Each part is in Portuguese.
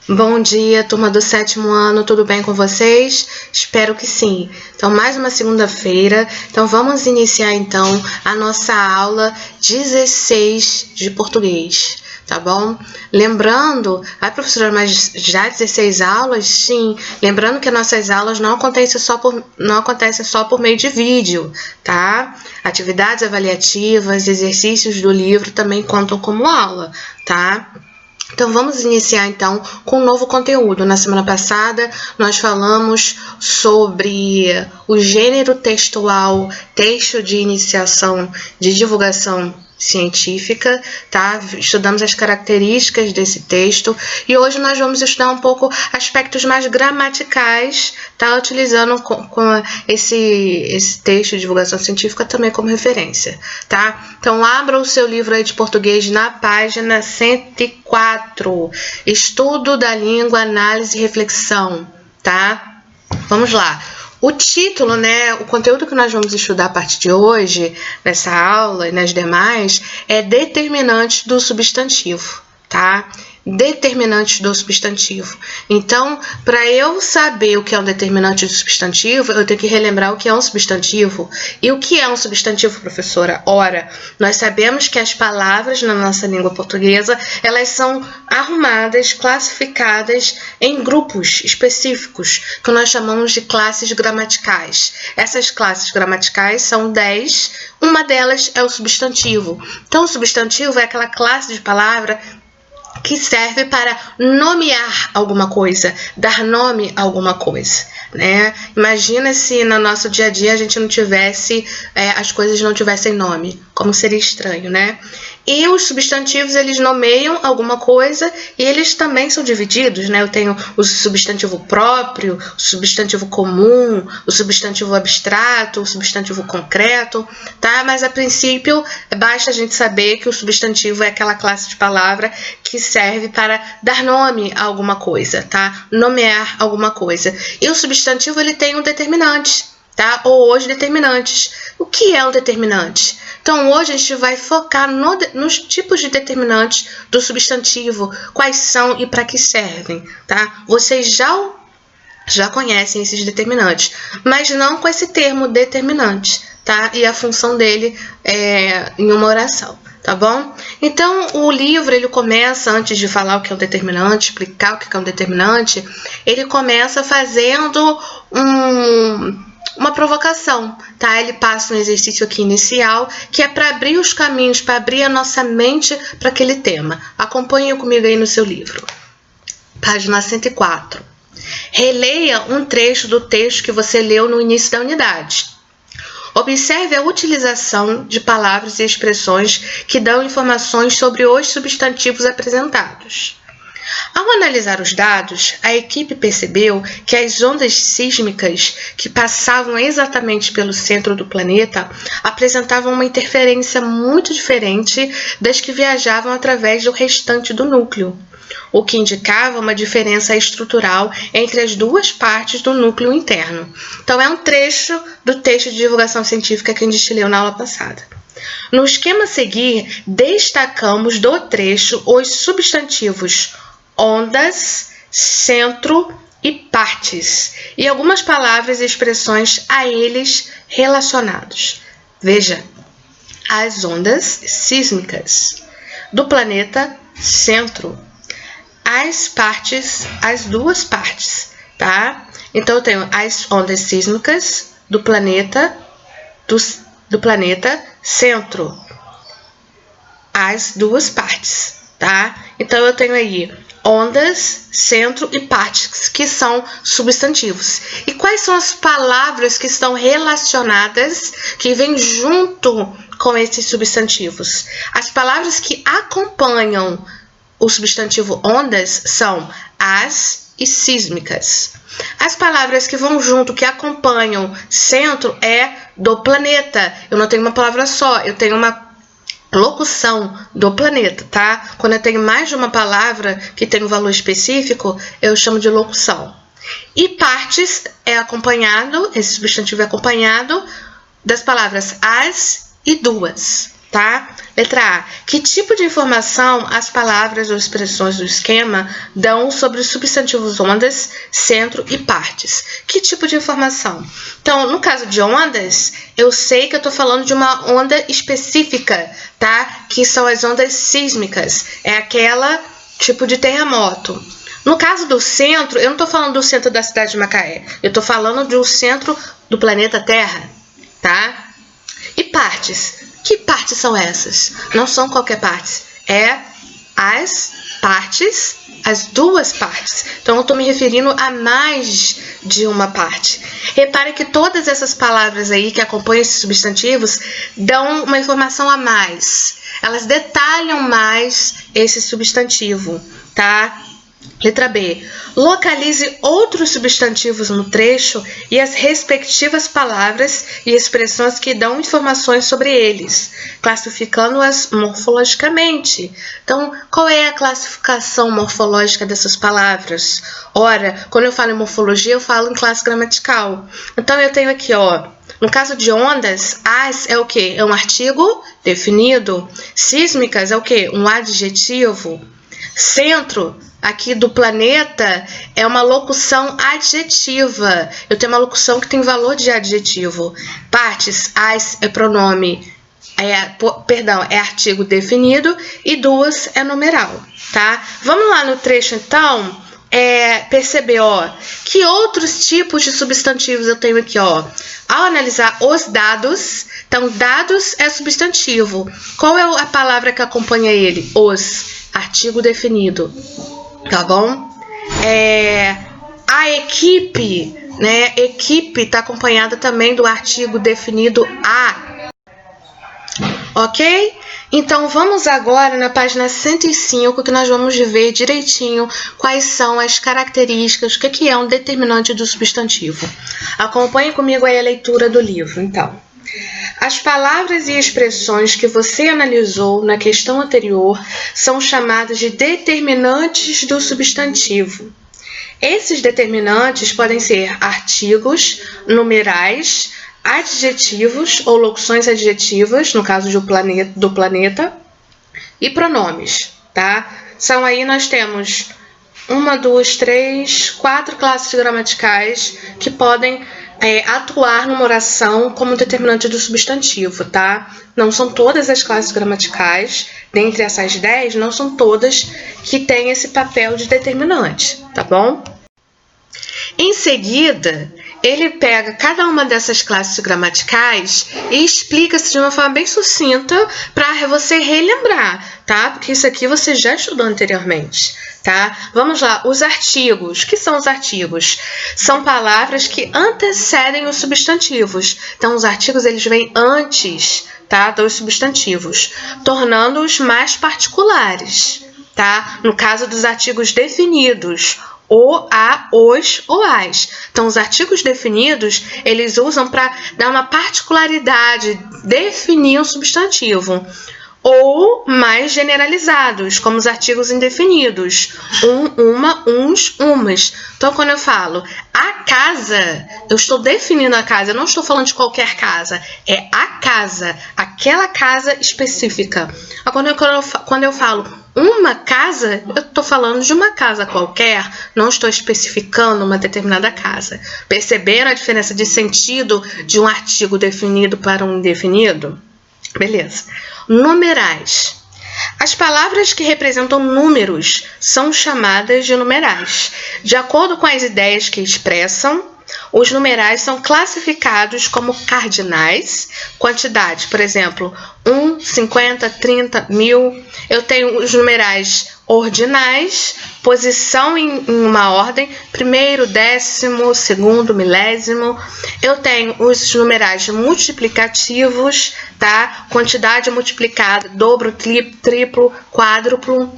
Bom dia, turma do 7º ano, tudo bem com vocês? Espero que sim. Então, mais uma segunda-feira. Então, vamos iniciar, então, a nossa aula 16 de português, tá bom? Lembrando, professora, mas já 16 aulas? Sim. Lembrando que nossas aulas não acontecem só por meio de vídeo, tá? Atividades avaliativas, exercícios do livro também contam como aula, tá? Então, vamos iniciar, então, com um novo conteúdo. Na semana passada, nós falamos sobre o gênero textual, texto de iniciação de divulgação científica, tá? Estudamos as características desse texto e hoje nós vamos estudar um pouco aspectos mais gramaticais, tá? Utilizando com esse texto de divulgação científica também como referência, tá? Então, abra o seu livro aí de português na página 104, Estudo da língua, análise e reflexão, tá? Vamos lá. O título, né, o conteúdo que nós vamos estudar a partir de hoje, nessa aula e nas demais, é determinantes do substantivo, tá? Determinantes do substantivo. Então, para eu saber o que é um determinante do substantivo, eu tenho que relembrar o que é um substantivo. E o que é um substantivo, professora? Ora, nós sabemos que as palavras na nossa língua portuguesa, elas são arrumadas, classificadas em grupos específicos, que nós chamamos de classes gramaticais. Essas classes gramaticais são 10, uma delas é o substantivo. Então, o substantivo é aquela classe de palavra que serve para nomear alguma coisa, dar nome a alguma coisa, né? Imagina se no nosso dia a dia a gente não tivesse, as coisas não tivessem nome, como seria estranho, né? E os substantivos, eles nomeiam alguma coisa e eles também são divididos, né? Eu tenho o substantivo próprio, o substantivo comum, o substantivo abstrato, o substantivo concreto, tá? Mas a princípio, basta a gente saber que o substantivo é aquela classe de palavra que serve para dar nome a alguma coisa, tá? Nomear alguma coisa. E o substantivo, ele tem um determinante, tá? Ou os determinantes. O que é um determinante? Então, hoje a gente vai focar nos tipos de determinantes do substantivo, quais são e para que servem, tá? Vocês já conhecem esses determinantes, mas não com esse termo determinante, tá? E a função dele em uma oração, tá bom? Então, o livro, ele começa, antes de falar o que é um determinante, explicar o que é um determinante, ele começa fazendo uma provocação, tá? Ele passa um exercício aqui inicial, que é para abrir os caminhos, para abrir a nossa mente para aquele tema. Acompanhe comigo aí no seu livro. Página 104. Releia um trecho do texto que você leu no início da unidade. Observe a utilização de palavras e expressões que dão informações sobre os substantivos apresentados. Ao analisar os dados, a equipe percebeu que as ondas sísmicas que passavam exatamente pelo centro do planeta apresentavam uma interferência muito diferente das que viajavam através do restante do núcleo, o que indicava uma diferença estrutural entre as duas partes do núcleo interno. Então, é um trecho do texto de divulgação científica que a gente leu na aula passada. No esquema a seguir, destacamos do trecho os substantivos ondas, centro e partes, e algumas palavras e expressões a eles relacionados. Veja, as ondas sísmicas do planeta centro, as partes, as duas partes, tá? Então, eu tenho as ondas sísmicas do planeta, do planeta centro, as duas partes, tá? Então, eu tenho aí ondas, centro e partes, que são substantivos. E quais são as palavras que estão relacionadas, que vêm junto com esses substantivos? As palavras que acompanham o substantivo ondas são as e sísmicas. As palavras que vão junto, que acompanham centro, é do planeta. Eu não tenho uma palavra só, eu tenho uma locução do planeta, tá? Quando eu tenho mais de uma palavra que tem um valor específico, eu chamo de locução. E partes é acompanhado, esse substantivo é acompanhado das palavras as e duas, tá? Letra A. Que tipo de informação as palavras ou expressões do esquema dão sobre os substantivos ondas, centro e partes? Que tipo de informação? Então, no caso de ondas, eu sei que eu estou falando de uma onda específica, tá? Que são as ondas sísmicas. É aquela tipo de terremoto. No caso do centro, eu não estou falando do centro da cidade de Macaé. Eu estou falando do centro do planeta Terra, tá? E partes? Que partes são essas? Não são qualquer partes. É as partes, as duas partes. Então, eu estou me referindo a mais de uma parte. Repare que todas essas palavras aí que acompanham esses substantivos dão uma informação a mais. Elas detalham mais esse substantivo, tá? Letra B. Localize outros substantivos no trecho e as respectivas palavras e expressões que dão informações sobre eles, classificando-as morfologicamente. Então, qual é a classificação morfológica dessas palavras? Ora, quando eu falo em morfologia, eu falo em classe gramatical. Então, eu tenho aqui, ó, no caso de ondas, as é o quê? É um artigo definido. Sísmicas é o quê? Um adjetivo. Centro aqui do planeta é uma locução adjetiva. Eu tenho uma locução que tem valor de adjetivo. Partes, as é pronome, é artigo definido e duas é numeral, tá? Vamos lá no trecho então, perceber, ó, que outros tipos de substantivos eu tenho aqui, ó. Ao analisar os dados, então dados é substantivo. Qual é a palavra que acompanha ele? Os, artigo definido. Tá bom? A equipe, né? Equipe está acompanhada também do artigo definido a. Ok? Então, vamos agora na página 105, que nós vamos ver direitinho quais são as características, o que é um determinante do substantivo. Acompanhe comigo aí a leitura do livro, então. As palavras e expressões que você analisou na questão anterior são chamadas de determinantes do substantivo. Esses determinantes podem ser artigos, numerais, adjetivos ou locuções adjetivas, no caso do planeta, e pronomes, tá? São aí, nós temos 1, 2, 3, 4 classes gramaticais que podem atuar numa oração como determinante do substantivo, tá? Não são todas as classes gramaticais, dentre essas 10, não são todas que têm esse papel de determinante, tá bom? Em seguida, ele pega cada uma dessas classes gramaticais e explica-se de uma forma bem sucinta para você relembrar, tá? Porque isso aqui você já estudou anteriormente, tá? Vamos lá, os artigos. O que são os artigos? São palavras que antecedem os substantivos. Então, os artigos eles vêm antes, tá, dos substantivos, tornando-os mais particulares, tá? No caso dos artigos definidos, o, a, os ou as. Então, os artigos definidos, eles usam para dar uma particularidade, definir um substantivo. Ou mais generalizados, como os artigos indefinidos. Uma, uns, umas. Então, quando eu falo a casa, eu estou definindo a casa. Eu não estou falando de qualquer casa. É a casa, aquela casa específica. Quando eu falo uma casa, eu estou falando de uma casa qualquer, não estou especificando uma determinada casa. Perceberam a diferença de sentido de um artigo definido para um indefinido? Beleza. Numerais. As palavras que representam números são chamadas de numerais. De acordo com as ideias que expressam, os numerais são classificados como cardinais, quantidade, por exemplo, 1, 50, 30, 1000. Eu tenho os numerais ordinais, posição em uma ordem, primeiro, décimo, segundo, milésimo. Eu tenho os numerais multiplicativos, tá? Quantidade multiplicada, dobro, triplo, quádruplo.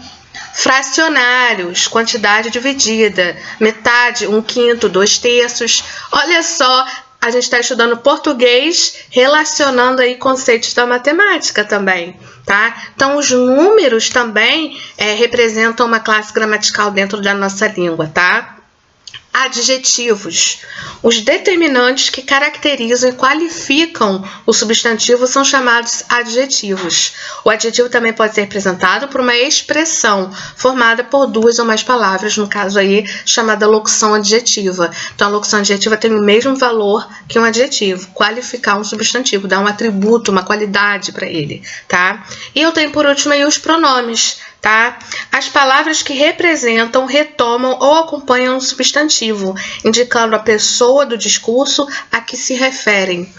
Fracionários, quantidade dividida, metade, 1/5, 2/3. Olha só, a gente está estudando português, relacionando aí conceitos da matemática também, tá? Então, os números também representam uma classe gramatical dentro da nossa língua, tá? adjetivos. Os determinantes que caracterizam e qualificam o substantivo são chamados adjetivos. O adjetivo também pode ser representado por uma expressão formada por duas ou mais palavras, no caso aí chamada locução adjetiva. Então a locução adjetiva tem o mesmo valor que um adjetivo, qualificar um substantivo, dar um atributo, uma qualidade para ele, tá? E eu tenho por último aí os pronomes, tá? As palavras que representam, retomam ou acompanham um substantivo, indicando a pessoa do discurso a que se referem,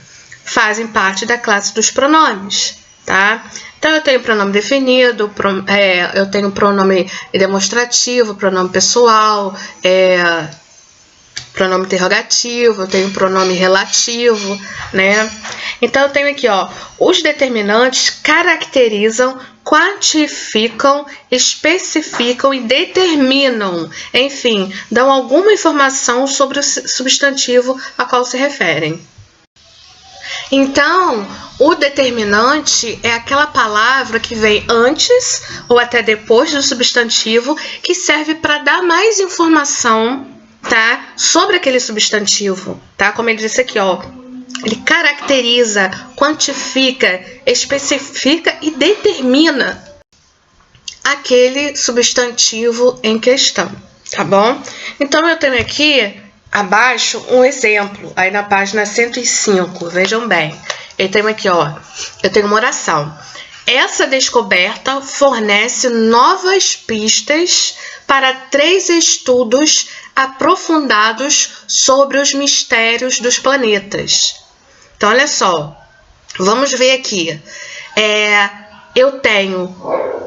fazem parte da classe dos pronomes, tá? Então eu tenho pronome definido, eu tenho pronome demonstrativo, pronome pessoal, pronome interrogativo, eu tenho pronome relativo, né? Então eu tenho aqui, ó, os determinantes caracterizam, quantificam, especificam e determinam, enfim, dão alguma informação sobre o substantivo a qual se referem. Então, o determinante é aquela palavra que vem antes ou até depois do substantivo que serve para dar mais informação, tá, sobre aquele substantivo, tá? Como ele disse aqui, ó, ele caracteriza, quantifica, especifica e determina aquele substantivo em questão, tá bom? Então eu tenho aqui abaixo um exemplo, aí na página 105, vejam bem. Eu tenho aqui, ó, eu tenho uma oração. Essa descoberta fornece novas pistas para 3 estudos aprofundados sobre os mistérios dos planetas. Então, olha só, vamos ver aqui. Eu tenho,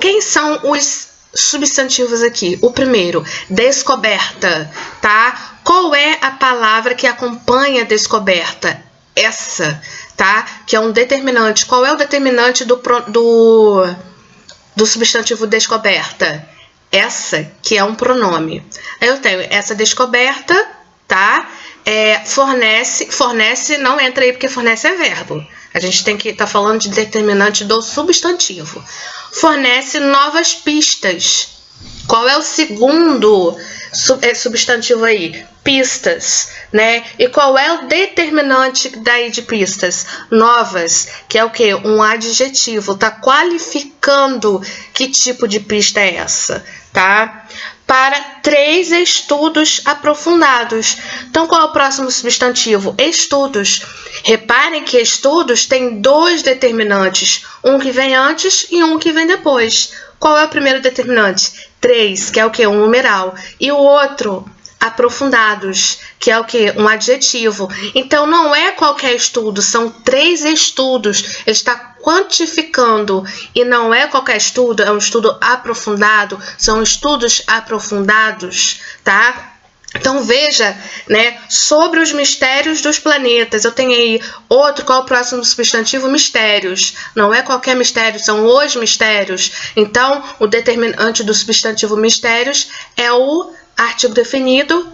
quem são os substantivos aqui? O primeiro, descoberta, tá? Qual é a palavra que acompanha a descoberta? Essa, tá? Que é um determinante. Qual é o determinante do substantivo descoberta? Essa, que é um pronome. Aí eu tenho essa descoberta, tá? Fornece não entra aí porque fornece é verbo. A gente tem que estar falando de determinante do substantivo. Fornece novas pistas. Qual é o segundo substantivo aí? Pistas, né? E qual é o determinante daí de pistas? Novas, que é o quê? Um adjetivo, tá qualificando que tipo de pista é essa, tá? Para 3 estudos aprofundados. Então, qual é o próximo substantivo? Estudos. Reparem que estudos tem 2 determinantes, um que vem antes e um que vem depois. Qual é o primeiro determinante? 3, que é o quê? Um numeral. E o outro, aprofundados, que é o quê? Um adjetivo. Então, não é qualquer estudo, são 3 estudos. Ele está quantificando e não é qualquer estudo, é um estudo aprofundado, são estudos aprofundados, tá? Então, veja, né, sobre os mistérios dos planetas. Eu tenho aí outro, qual é o próximo substantivo? Mistérios. Não é qualquer mistério, são os mistérios. Então, o determinante do substantivo mistérios é o artigo definido,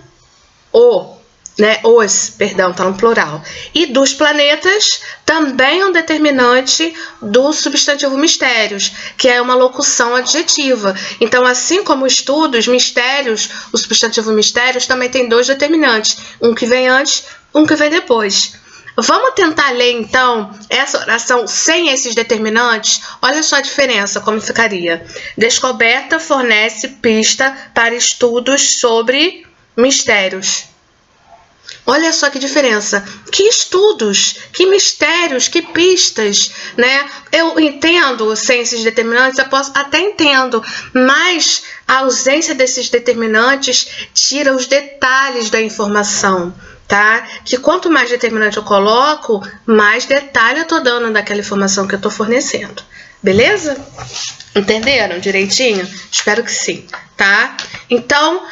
tá no plural. E dos planetas também é um determinante do substantivo mistérios, que é uma locução adjetiva. Então, assim como estudos, mistérios, o substantivo mistérios também tem 2 determinantes, um que vem antes, um que vem depois. Vamos tentar ler, então, essa oração sem esses determinantes? Olha só a diferença, como ficaria. Descoberta fornece pista para estudos sobre mistérios. Olha só que diferença. Que estudos, que mistérios, que pistas, né? Eu entendo sem esses determinantes, eu posso até entendo, mas a ausência desses determinantes tira os detalhes da informação, tá? Que quanto mais determinante eu coloco, mais detalhe eu tô dando daquela informação que eu tô fornecendo. Beleza? Entenderam direitinho? Espero que sim, tá? Então,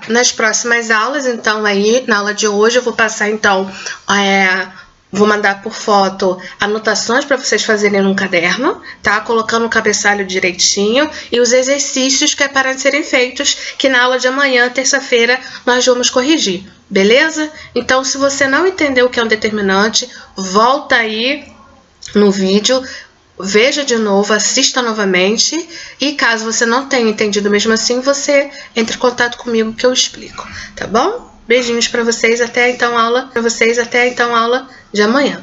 nas próximas aulas, então aí, na aula de hoje, eu vou passar, então, vou mandar por foto anotações para vocês fazerem num caderno, tá? Colocando o cabeçalho direitinho e os exercícios que é para serem feitos, que na aula de amanhã, terça-feira, nós vamos corrigir, beleza? Então, se você não entendeu o que é um determinante, volta aí no vídeo, veja de novo, assista novamente e caso você não tenha entendido mesmo assim, você entre em contato comigo que eu explico, tá bom? Beijinhos para vocês, até então aula de amanhã.